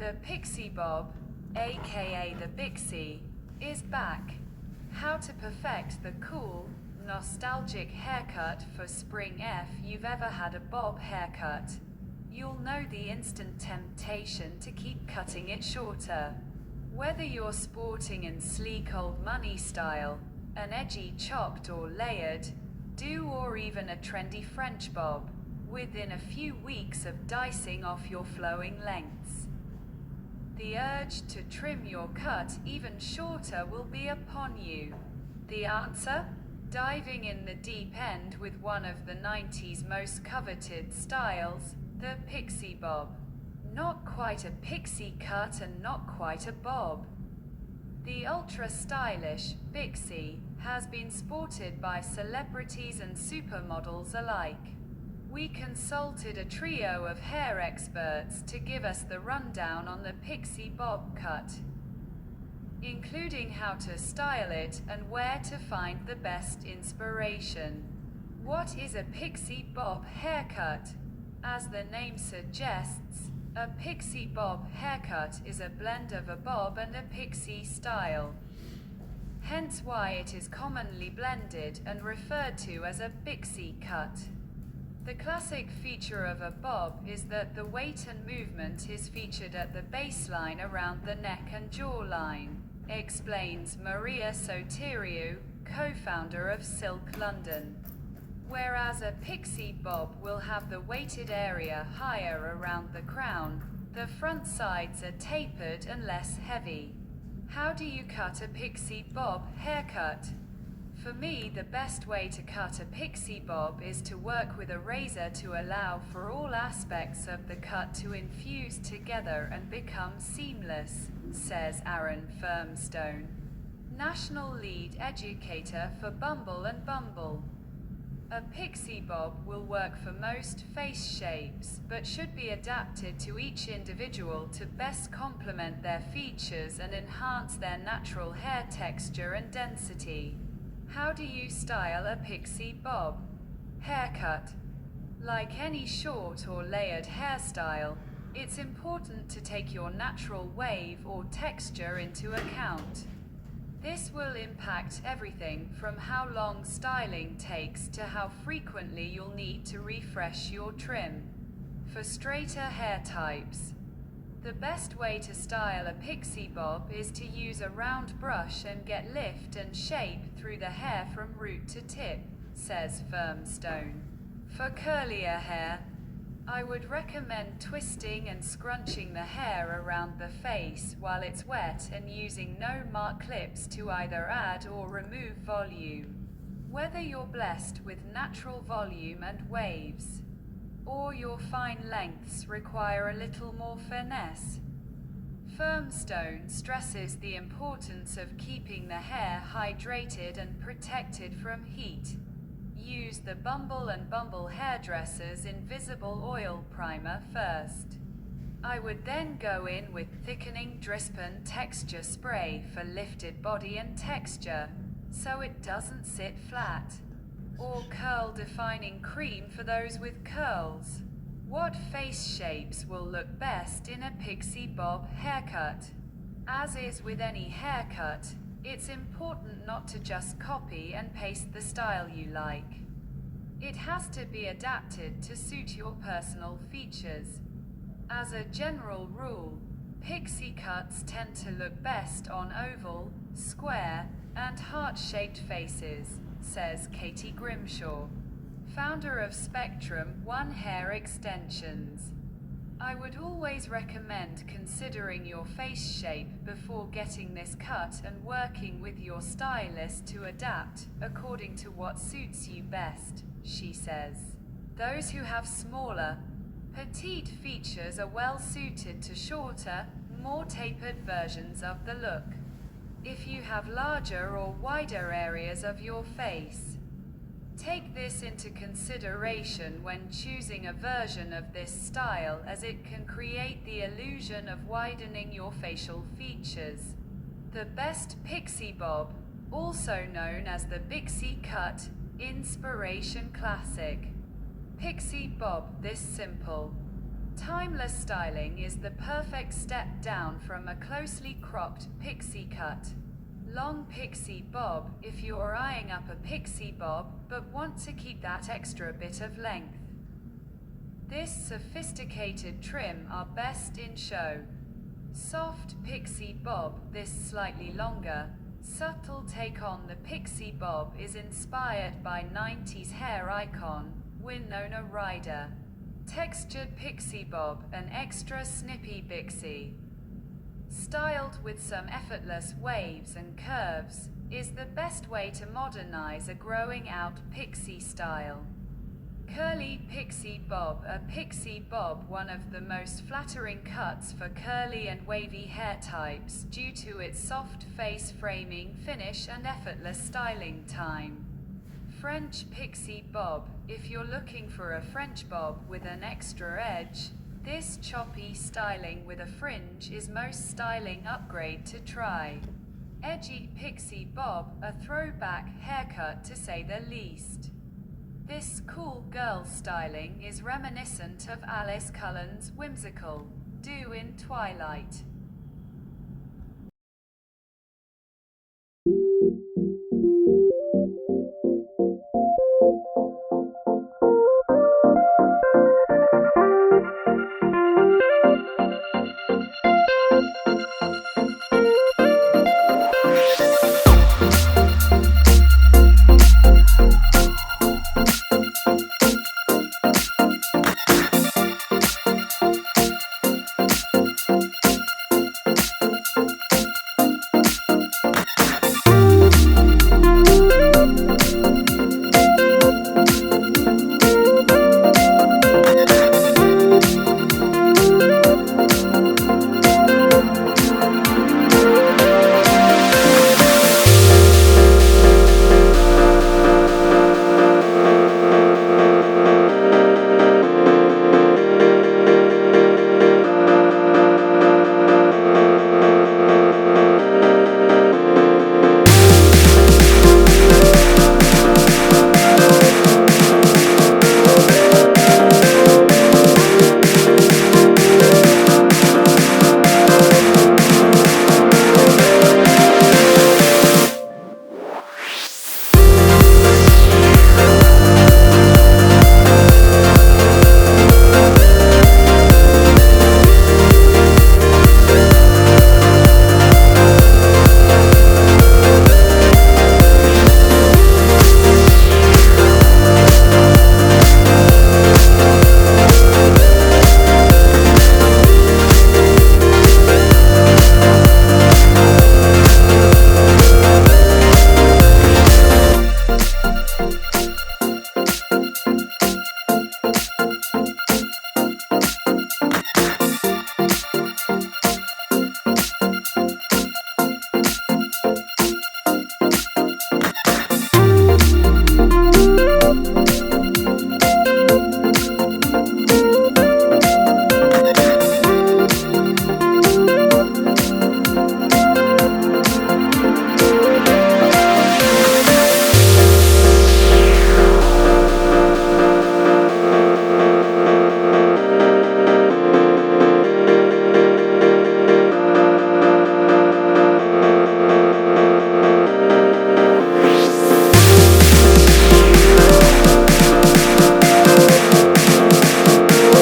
The Pixie Bob, aka the Pixie, is back. How to perfect the cool, nostalgic haircut for spring if you've ever had a bob haircut. You'll know the instant temptation to keep cutting it shorter. Whether you're sporting in sleek old money style, an edgy chopped or layered, do or even a trendy French bob, within a few weeks of dicing off your flowing lengths, the urge to trim your cut even shorter will be upon you. The answer? Diving in the deep end with one of the 90s most coveted styles, the Pixie Bob. Not quite a pixie cut and not quite a bob. The ultra-stylish Pixie has been sported by celebrities and supermodels alike. We consulted a trio of hair experts to give us the rundown on the Pixie Bob cut, including how to style it and where to find the best inspiration. What is a Pixie Bob haircut? As the name suggests, a Pixie Bob haircut is a blend of a bob and a pixie style. Hence why it is commonly blended and referred to as a Pixie cut. The classic feature of a bob is that the weight and movement is featured at the baseline around the neck and jawline, explains Maria Soteriou, co-founder of Silk London. Whereas a Pixie bob will have the weighted area higher around the crown, the front sides are tapered and less heavy. How do you cut a Pixie Bob haircut? For me, the best way to cut a Pixie Bob is to work with a razor to allow for all aspects of the cut to infuse together and become seamless, says Aaron Firmstone, National Lead Educator for Bumble and Bumble. A Pixie Bob will work for most face shapes, but should be adapted to each individual to best complement their features and enhance their natural hair texture and density. How do you style a Pixie Bob haircut? Like any short or layered hairstyle, it's important to take your natural wave or texture into account. This will impact everything from how long styling takes to how frequently you'll need to refresh your trim. For straighter hair types, the best way to style a Pixie Bob is to use a round brush and get lift and shape through the hair from root to tip, says Firmstone. For curlier hair, I would recommend twisting and scrunching the hair around the face while it's wet and using no-mark clips to either add or remove volume. Whether you're blessed with natural volume and waves, or your fine lengths require a little more finesse, Firmstone stresses the importance of keeping the hair hydrated and protected from heat. Use the Bumble and Bumble Hairdresser's Invisible Oil Primer first. I would then go in with Thickening Drispan Texture Spray for lifted body and texture, so it doesn't sit flat. Or Curl Defining Cream for those with curls. What face shapes will look best in a Pixie Bob haircut? As is with any haircut, it's important not to just copy and paste the style you like. It has to be adapted to suit your personal features. As a general rule, pixie cuts tend to look best on oval, square, and heart-shaped faces, says Katie Grimshaw, founder of Spectrum One Hair Extensions. I would always recommend considering your face shape before getting this cut and working with your stylist to adapt according to what suits you best, she says. Those who have smaller, petite features are well suited to shorter, more tapered versions of the look. If you have larger or wider areas of your face, take this into consideration when choosing a version of this style, as it can create the illusion of widening your facial features. The best Pixie Bob, also known as the Pixie Cut, Inspiration Classic. Pixie Bob this simple. Timeless styling is the perfect step down from a closely cropped pixie cut. Long pixie bob if you're eyeing up a pixie bob but want to keep that extra bit of length. This sophisticated trim are best in show. Soft pixie bob, this slightly longer, subtle take on the pixie bob is inspired by 90s hair icon, Winona Ryder. Textured pixie bob, an extra snippy pixie. Styled with some effortless waves and curves, is the best way to modernize a growing out pixie style. Curly pixie bob, a pixie bob, one of the most flattering cuts for curly and wavy hair types due to its soft face framing finish and effortless styling time. French pixie bob, if you're looking for a French bob with an extra edge, this choppy styling with a fringe is most styling upgrade to try. Edgy pixie bob, a throwback haircut to say the least. This cool girl styling is reminiscent of Alice Cullen's whimsical Do in Twilight.